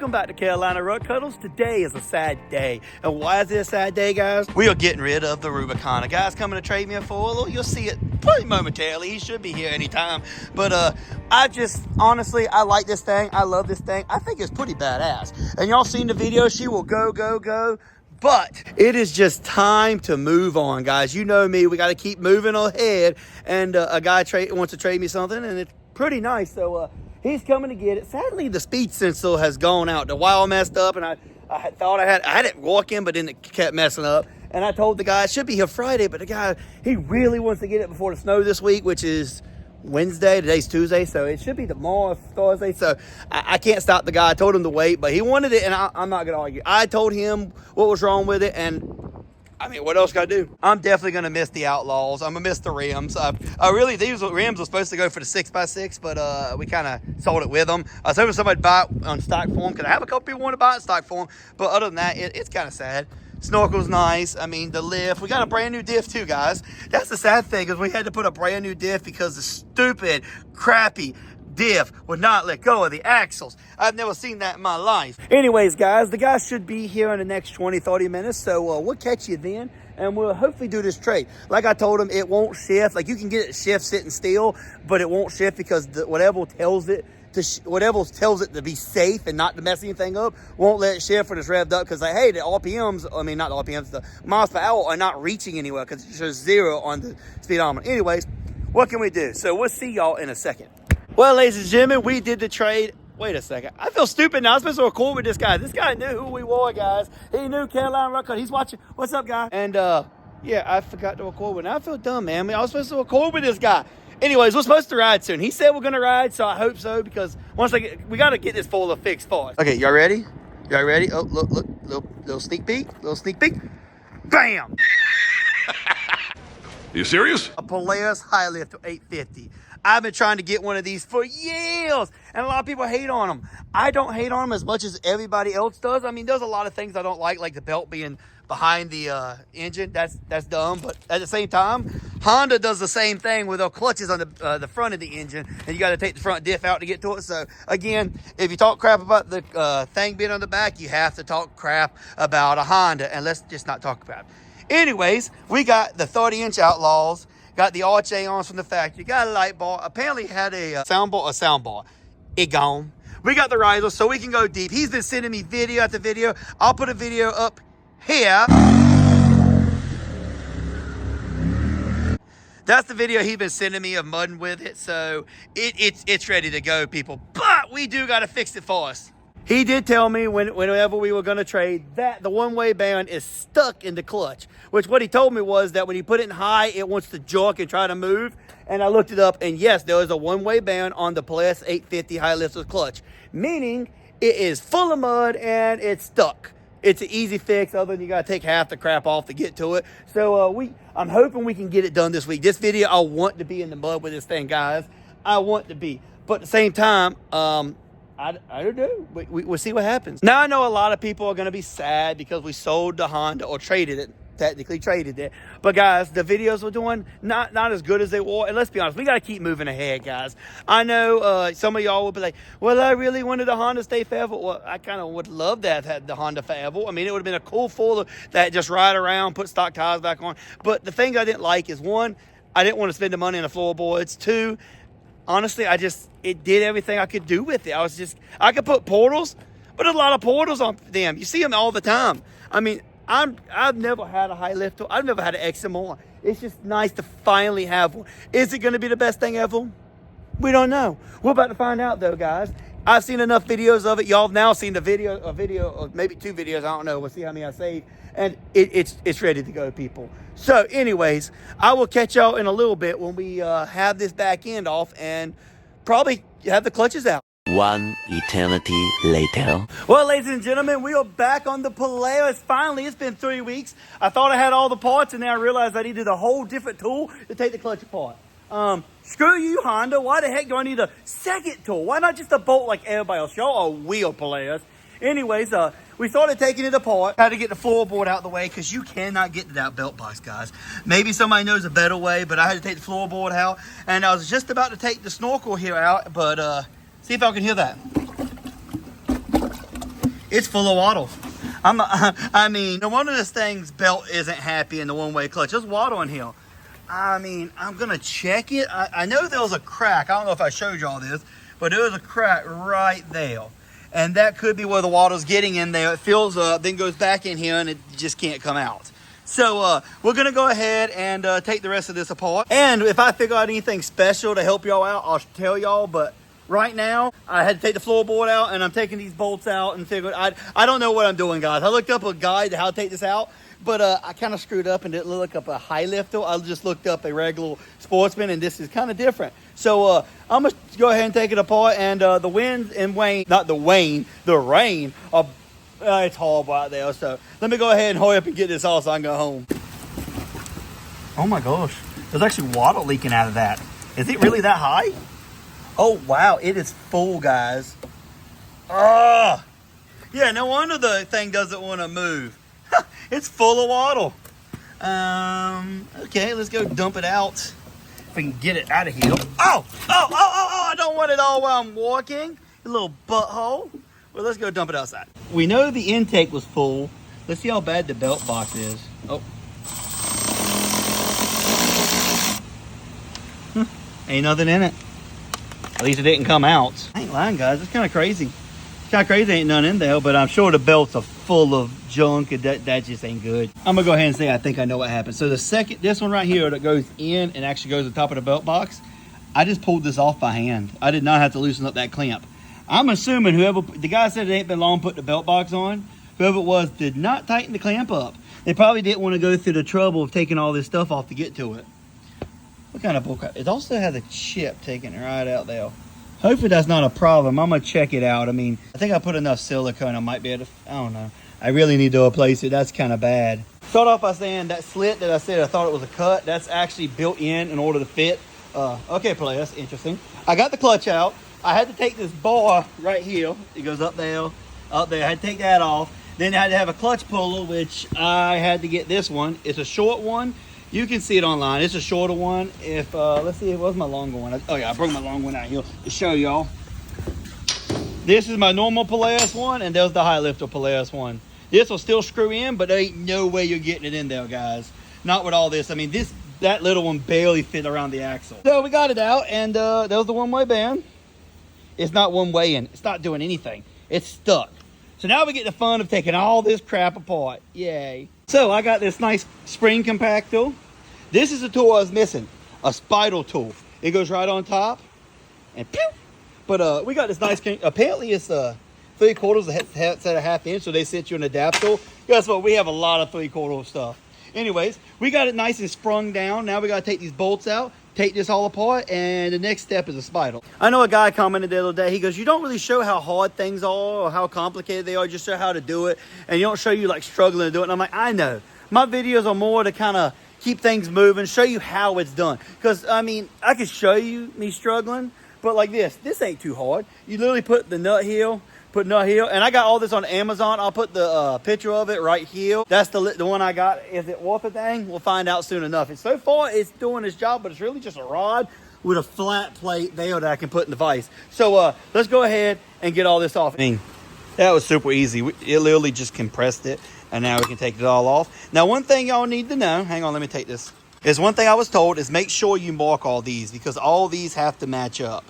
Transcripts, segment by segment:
welcome back to Carolina Rut Cuddles. Today is a sad day. And why is it a sad day, guys? We are getting rid of the Rubicon. A guy's coming to trade me a foil. You'll see it probably momentarily. He should be here anytime. But honestly, I like this thing. I love this thing. I think it's pretty badass. And y'all seen the video. She will go, go, go. But it is just time to move on, guys. You know me. We got to keep moving ahead. And a guy wants to trade me something, and it's pretty nice. So, he's coming to get it. Sadly, the speed sensor has gone out. The wire messed up, and I thought I had it walking, but then it kept messing up. And I told the guy it should be here Friday, but the guy, he really wants to get it before the snow this week, which is Wednesday. Today's Tuesday, so it should be tomorrow, Thursday. So I can't stop the guy. I told him to wait, but he wanted it, and I'm not going to argue. I told him what was wrong with it, and I mean, what else can I do? I'm definitely going to miss the Outlaws. I'm going to miss the rims. These rims were supposed to go for the 6x6, but we kind of sold it with them. I was hoping somebody would buy it on stock form, because I have a couple people want to buy it in stock form. But other than that, it's kind of sad. Snorkel's nice. I mean, the lift. We got a brand new diff too, guys. That's the sad thing, is we had to put a brand new diff because the stupid, crappy diff would not let go of the axles. I've never seen that in my life. Anyways, guys, the guy should be here in the next 20-30 minutes, so we'll catch you then, and we'll hopefully do this trade. Like I told him, it won't shift. Like, you can get it shift sitting still, but it won't shift because whatever tells it to be safe and not to mess anything up won't let it shift when it's revved up, because hey, the RPMs, I mean, not the RPMs, the miles per hour are not reaching anywhere because it shows 0 on the speedometer. Anyways, what can we do? So we'll see y'all in a second. Well, ladies and gentlemen, we did the trade. Wait a second. I feel stupid now. I'm supposed to record with this guy. This guy knew who we were, guys. He knew Carolina Rut Cuddles. He's watching. What's up, guy? And, yeah, I forgot to record with him. I feel dumb, man. I was supposed to record with this guy. Anyways, we're supposed to ride soon. He said we're going to ride, so I hope so, because we got to get this foiler fixed first. Okay, y'all ready? Y'all ready? Oh, look. Little sneak peek. Little sneak peek. Bam! You serious? A Polaris High Lift 850. I've been trying to get one of these for years, and a lot of people hate on them. I don't hate on them as much as everybody else does. I mean, there's a lot of things I don't like the belt being behind the engine. That's dumb, but at the same time, Honda does the same thing with their clutches on the front of the engine, and you got to take the front diff out to get to it. So again, if you talk crap about the thing being on the back, you have to talk crap about a Honda, and let's just not talk about it. Anyways, we got the 30-inch Outlaws. Got the RHA arms from the factory. Got a light bar. Apparently had a soundbar. It gone. We got the riser so we can go deep. He's been sending me video after video. I'll put a video up here. That's the video he's been sending me of mudding with it. So it's ready to go, people. But we do got to fix it for us. He did tell me whenever we were going to trade that the one-way band is stuck in the clutch, which what he told me was that when you put it in high, it wants to jerk and try to move. And I looked it up, and yes, there is a one-way band on the Polaris 850 high lift with clutch, meaning it is full of mud and it's stuck. It's an easy fix, other than you got to take half the crap off to get to it. So I'm hoping we can get it done this week. This video, I want to be in the mud with this thing, guys. I want to be. But at the same time, I don't know. We'll see what happens. Now, I know a lot of people are going to be sad because we sold the Honda, or traded it. Technically traded it. But, guys, the videos we're doing, not as good as they were. And let's be honest, we got to keep moving ahead, guys. I know some of y'all will be like, well, I really wanted the Honda to stay forever. Well, I kind of would love that had the Honda forever. I mean, it would have been a cool foiler that just ride around, put stock tires back on. But the thing I didn't like is, one, I didn't want to spend the money on the floorboards. Two, honestly, it did everything I could do with it. I could put portals, but there's a lot of portals on them. You see them all the time. I mean, I've never had a high lift. I've never had an XMR. It's just nice to finally have one. Is it going to be the best thing ever? We don't know. We're about to find out, though, guys. I've seen enough videos of it. Y'all have now seen a video, or maybe 2 videos. I don't know. We'll see how many I saved. And it's ready to go, people. So, anyways, I will catch y'all in a little bit when we have this back end off and probably have the clutches out. One eternity later. Well, ladies and gentlemen, we are back on the Polaris. Finally, it's been 3 weeks. I thought I had all the parts, and then I realized I needed a whole different tool to take the clutch apart. Screw you, Honda. Why the heck do I need a second tool? Why not just a bolt like everybody else? Y'all are weird, Polaris. Anyways, we started taking it apart. Had to get the floorboard out of the way because you cannot get to that belt box, guys. Maybe somebody knows a better way, but I had to take the floorboard out. And I was just about to take the snorkel here out, but see if I can hear that. It's full of waddles. I mean, no wonder this thing's belt isn't happy in the one-way clutch. There's waddle in here. I mean, I'm gonna check it. I know there was a crack. I don't know if I showed y'all this, but there was a crack right there. And that could be where the water's getting in there. It fills up, then goes back in here, and it just can't come out. So we're gonna go ahead and take the rest of this apart. And if I figure out anything special to help y'all out, I'll tell y'all. But right now, I had to take the floorboard out, and I'm taking these bolts out and figured I don't know what I'm doing, guys. I looked up a guide to how to take this out, but I kind of screwed up and didn't look up a high lifter. I just looked up a regular Sportsman, and this is kind of different. So I'm gonna go ahead and take it apart. And the wind and rain, the rain. It's horrible out there. So let me go ahead and hurry up and get this off so I can go home. Oh my gosh, there's actually water leaking out of that. Is it really that high? Oh wow, it is full, guys. Yeah, no wonder the thing doesn't want to move. It's full of water. Okay, let's go dump it out. If we can get it out of here. Oh, I don't want it all while I'm walking. A little butthole. Well, let's go dump it outside. We know the intake was full. Let's see how bad the belt box is. Oh. Ain't nothing in it. At least it didn't come out. I ain't lying, guys. It's kind of crazy. It's kind of crazy ain't none in there, but I'm sure the belts are full of junk, and that just ain't good. I'm gonna go ahead and say I think I know what happened. So this one right here that goes in and actually goes to the top of the belt box, I just pulled this off by hand. I did not have to loosen up that clamp. I'm assuming the guy said it ain't been long putting the belt box on. Whoever it was did not tighten the clamp up. They probably didn't want to go through the trouble of taking all this stuff off to get to it. What kind of bullcrap? It also has a chip taking it right out there. Hopefully that's not a problem. I'm gonna check it out. I mean, I think I put enough silicone. I might be able to, I don't know. I really need to replace it. That's kind of bad. Start off by saying that slit that I said I thought it was a cut, that's actually built in order to fit. Okay, play, that's interesting. I got the clutch out. I had to take this bar right here. It goes up there. I had to take that off. Then I had to have a clutch puller, which I had to get this one. It's a short one. You can see it online. It's a shorter one. If let's see, it was my longer one. Oh yeah, I brought my long one out here to show y'all. This is my normal Polaris one, and there's the high lifter Polaris one. This will still screw in, but there ain't no way you're getting it in there, guys. Not with all this. I mean, that little one barely fit around the axle. So we got it out, and there was the one-way band. It's not one-way-in. It's not doing anything. It's stuck. So now we get the fun of taking all this crap apart. Yay. So I got this nice spring compactor. This is the tool I was missing. A spidal tool. It goes right on top. And pew! But we got this nice, apparently it's 3/4 instead of 1/2 inch. So they sent you an adapter. Guess what? We have a lot of 3/4 stuff. Anyways, we got it nice and sprung down. Now we got to take these bolts out, take this all apart, and the next step is a spidal. I know a guy commented the other day, he goes, you don't really show how hard things are or how complicated they are, just show how to do it, and you don't show you like struggling to do it. And I'm like, I know. My videos are more to kind of keep things moving, show you how it's done. Because, I mean, I could show you me struggling, but like this ain't too hard. You literally put the nut heel, and I got all this on Amazon. I'll put the picture of it right here. That's the one I got. Is it worth a thing? We'll find out soon enough. And so far, it's doing its job, but it's really just a rod with a flat plate there that I can put in the vise. So let's go ahead and get all this off. I mean, that was super easy. It literally just compressed it, and now we can take it all off. Now, one thing y'all need to know, hang on, let me take this. Is one thing I was told is make sure you mark all these because all these have to match up.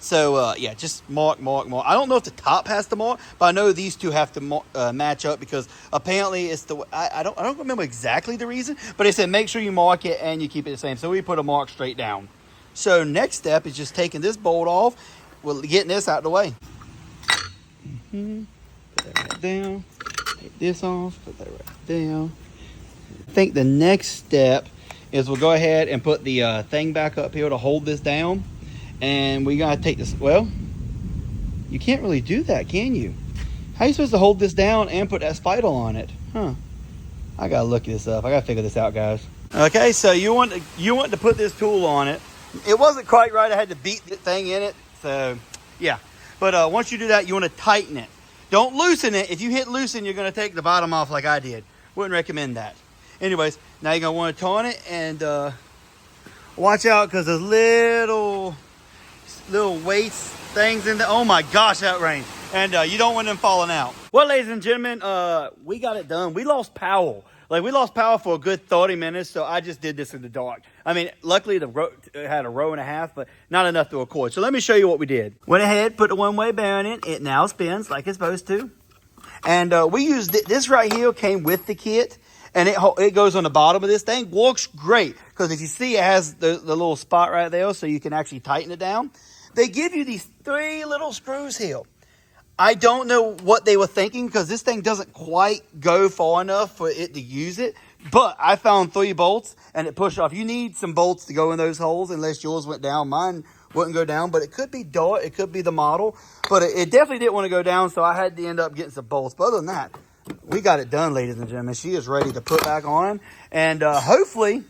So, yeah, just mark. I don't know if the top has to mark, but I know these two have to match up because apparently it's the... I don't remember exactly the reason, but it said make sure you mark it and you keep it the same. So we put a mark straight down. So next step is just taking this bolt off. We're getting this out of the way. Put that right down. Take this off. Put that right down. I think the next step is we'll go ahead and put the thing back up here to hold this down. And we gotta take this, well, you can't really do that, can you? How are you supposed to hold this down and put that spidal on it? Huh, I gotta look this up. I gotta figure this out, guys. Okay, so you want to put this tool on it. It wasn't quite right. I had to beat the thing in it, so yeah. But once you do that, you want to tighten it. Don't loosen it. If you hit loosen, you're gonna take the bottom off like I did. Wouldn't recommend that. Anyways, now you're gonna want to turn it and watch out because there's little weights things in there. Oh my gosh, that rain. and you don't want them falling out. Well, ladies and gentlemen, we got it done. We lost power. Like, we lost power for a good 30 minutes, so I just did this in the dark. I mean, luckily it had a row and a half, but not enough to record. So let me show you what we did. Went ahead, put the one-way bearing in. It now spins like it's supposed to. And we used this right here, came with the kit. And it goes on the bottom of this thing. Works great, because if you see, it has the little spot right there, so you can actually tighten it down. They give you these 3 little screws here. I don't know what they were thinking, because this thing doesn't quite go far enough for it to use it. But I found 3 bolts, and it pushed off. You need some bolts to go in those holes, unless yours went down. Mine wouldn't go down, but it could be Dart. It could be the model. But it definitely didn't want to go down, so I had to end up getting some bolts. But other than that, we got it done, ladies and gentlemen. She is ready to put back on, and hopefully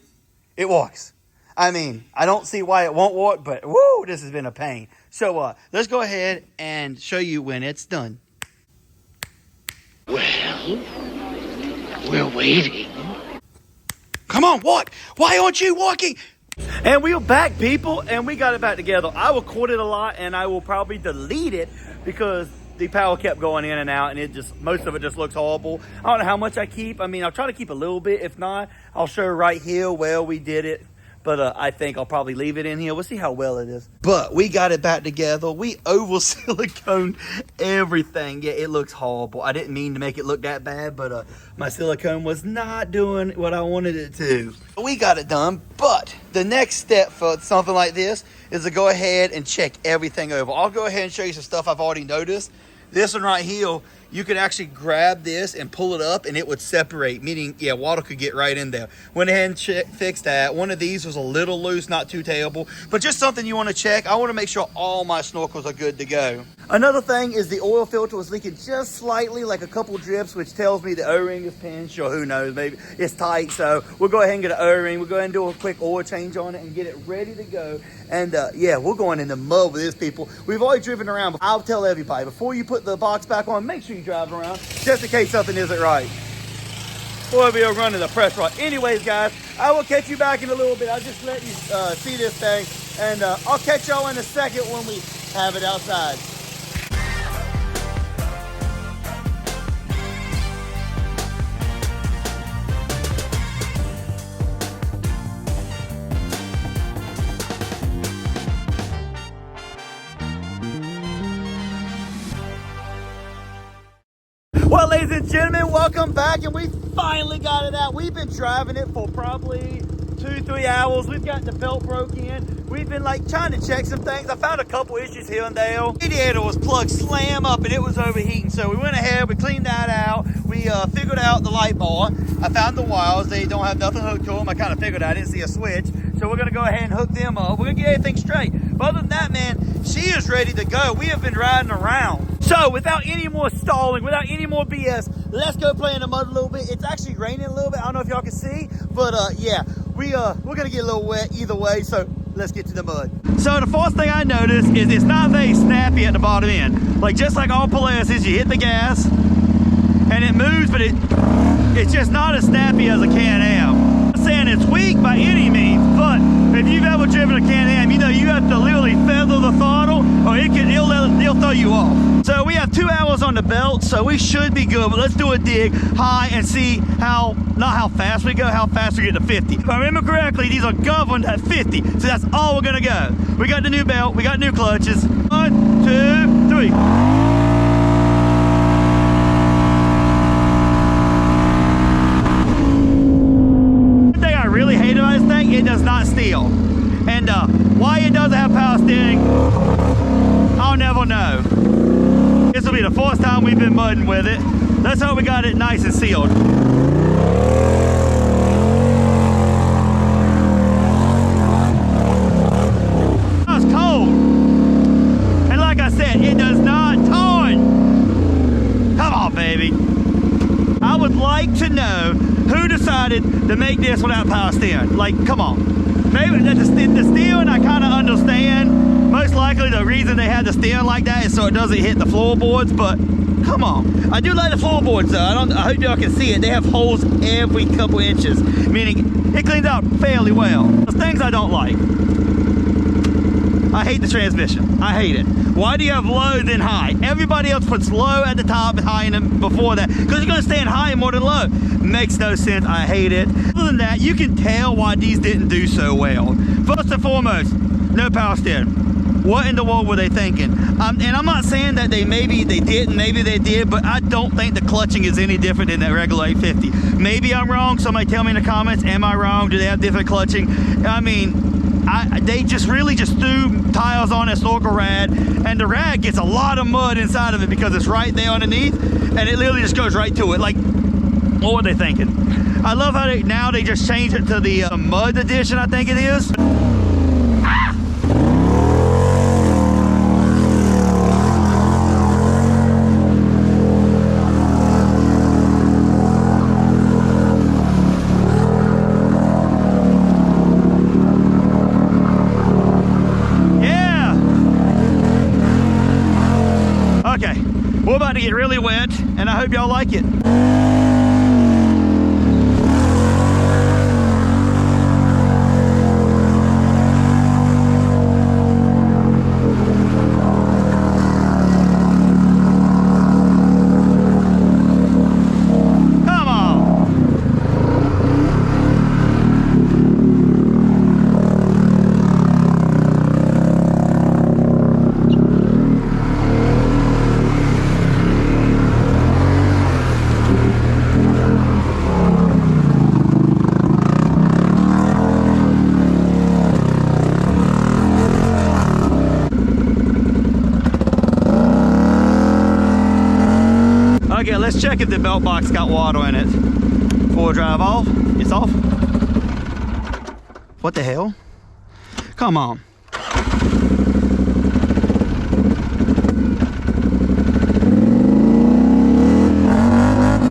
it works. I mean, I don't see why it won't work, but woo, this has been a pain. So let's go ahead and show you when it's done. Well, we're waiting. Come on, walk. Why aren't you walking? And we're back, people, and we got it back together. I recorded a lot, and I will probably delete it because the power kept going in and out, and most of it just looks horrible. I don't know how much I keep. I mean, I'll try to keep a little bit. If not, I'll show right here where we did it. But I think I'll probably leave it in here. We'll see how well it is. But we got it back together. We over silicone everything. Yeah, it looks horrible. I didn't mean to make it look that bad, but my silicone was not doing what I wanted it to. We got it done, but the next step for something like this is to go ahead and check everything over. I'll go ahead and show you some stuff I've already noticed. This one right here, you could actually grab this and pull it up and it would separate, meaning, yeah, water could get right in there. Went ahead and fixed that. One of these was a little loose, not too terrible, but just something you want to check. I want to make sure all my snorkels are good to go. Another thing is the oil filter was leaking just slightly, like a couple drips, which tells me the O-ring is pinched, or who knows, maybe it's tight. So we'll go ahead and get an O-ring. We'll go ahead and do a quick oil change on it and get it ready to go. And yeah, we're going in the mud with this, people. We've already driven around, but I'll tell everybody, before you put the box back on, make sure you drive around, just in case something isn't right. Or we'll run the press rod. Anyways, guys, I will catch you back in a little bit. I'll just let you see this thing, and I'll catch y'all in a second when we have it outside. Well, ladies and gentlemen, welcome back, and we finally got it out. We've been driving it for probably 2-3 hours. We've got the belt broke in. We've been like trying to check some things. I found a couple issues here and there. The radiator was plugged slam up and it was overheating. So we went ahead, we cleaned that out. We figured out the light bar. I found the wires. They don't have nothing hooked to them. I kind of figured I didn't see a switch. So we're going to go ahead and hook them up. We're going to get everything straight. But other than that, man, she is ready to go. We have been riding around. So without any more stalling, without any more BS, let's go play in the mud a little bit. It's actually raining a little bit. I don't know if y'all can see, but yeah, we're going to get a little wet either way. So let's get to the mud. So the first thing I noticed is it's not very snappy at the bottom end. Like just like all Polaris, you hit the gas and it moves, but it's just not as snappy as a Can-Am. I'm not saying it's weak by any means, but if you've ever driven a Can-Am, you know you have to literally feather the throttle or it'll throw you off. So we have 2 hours on the belt, so we should be good, but let's do a dig high and see not how fast we go, how fast we get to 50. If I remember correctly, these are governed at 50, so that's all we're gonna go. We got the new belt, we got new clutches. 1, 2, 3. Really hate about this thing, it does not steal. And why it doesn't have power steering, I'll never know. This will be the first time we've been mudding with it. Let's hope we got it nice and sealed. It's cold. And like I said, it does not turn. Come on, baby. I would like to know who decided to make this without power steering. Like, come on. Maybe the steering I kind of understand. Most likely the reason they had the steering like that is so it doesn't hit the floorboards, but come on. I do like the floorboards though. I hope y'all can see it. They have holes every couple inches, meaning it cleans out fairly well. There's things I don't like. I hate the transmission. I hate it. Why do you have low then high? Everybody else puts low at the top and high in them before that, because you're gonna stand high more than low. Makes no sense. I hate it. Other than that, you can tell why these didn't do so well. First and foremost, no power steering. What in the world were they thinking? And I'm not saying that maybe they didn't, maybe they did, but I don't think the clutching is any different than that regular 850. Maybe I'm wrong. Somebody tell me in the comments, am I wrong? Do they have different clutching? I mean, they just really just threw tiles on that snorkel rad, and the rad gets a lot of mud inside of it because it's right there underneath, and it literally just goes right to it. Like, what were they thinking? I love how now they just changed it to the mud edition, I think it is. Okay, we're about to get really wet, and I hope y'all like it. Come on. Okay, let's check if the belt box got water in it. Four drive off. It's off. What the hell? Come on.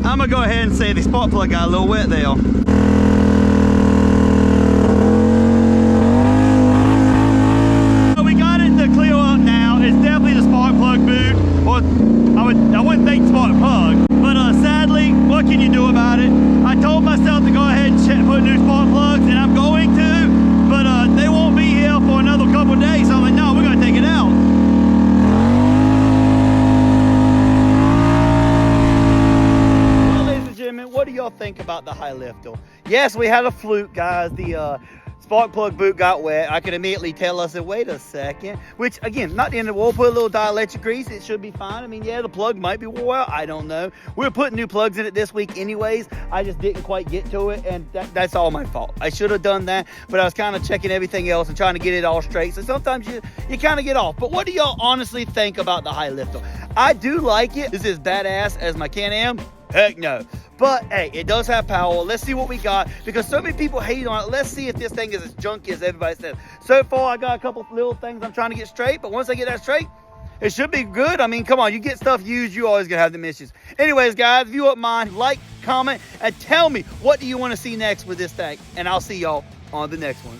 I'm gonna go ahead and say the spark plug got a little wet there. We got it to clear up now. It's definitely the spark plug boot. Or I wouldn't think spark plug, but sadly, what can you do about it? I told myself to go ahead and put new spark plugs, and I'm going to, but they won't be here for another couple of days, so I'm like, no, we're gonna take it out. Well, ladies and gentlemen, what do y'all think about the high lifter? Yes, we had a fluke, guys. The spark plug boot got wet. I could immediately tell us that, wait a second, which again, not the end of the world. Put a little dielectric grease, it should be fine. I mean, yeah, the plug might be wore out, I don't know. We're putting new plugs in it this week anyways. I just didn't quite get to it, and that's all my fault. I should have done that, but I was kind of checking everything else and trying to get it all straight. So sometimes you kind of get off. But what do y'all honestly think about the high lifter? I do like it. Is it as badass as my Can-Am? Heck no. But hey, it does have power. Let's see what we got, because so many people hate on it. Let's see if this thing is as junky as everybody says. So far, I got a couple little things I'm trying to get straight, but once I get that straight, it should be good. I mean, come on, you get stuff used, you always gonna have them issues. Anyways, guys, if you wouldn't mind, like, comment, and tell me what do you want to see next with this thing, and I'll see y'all on the next one.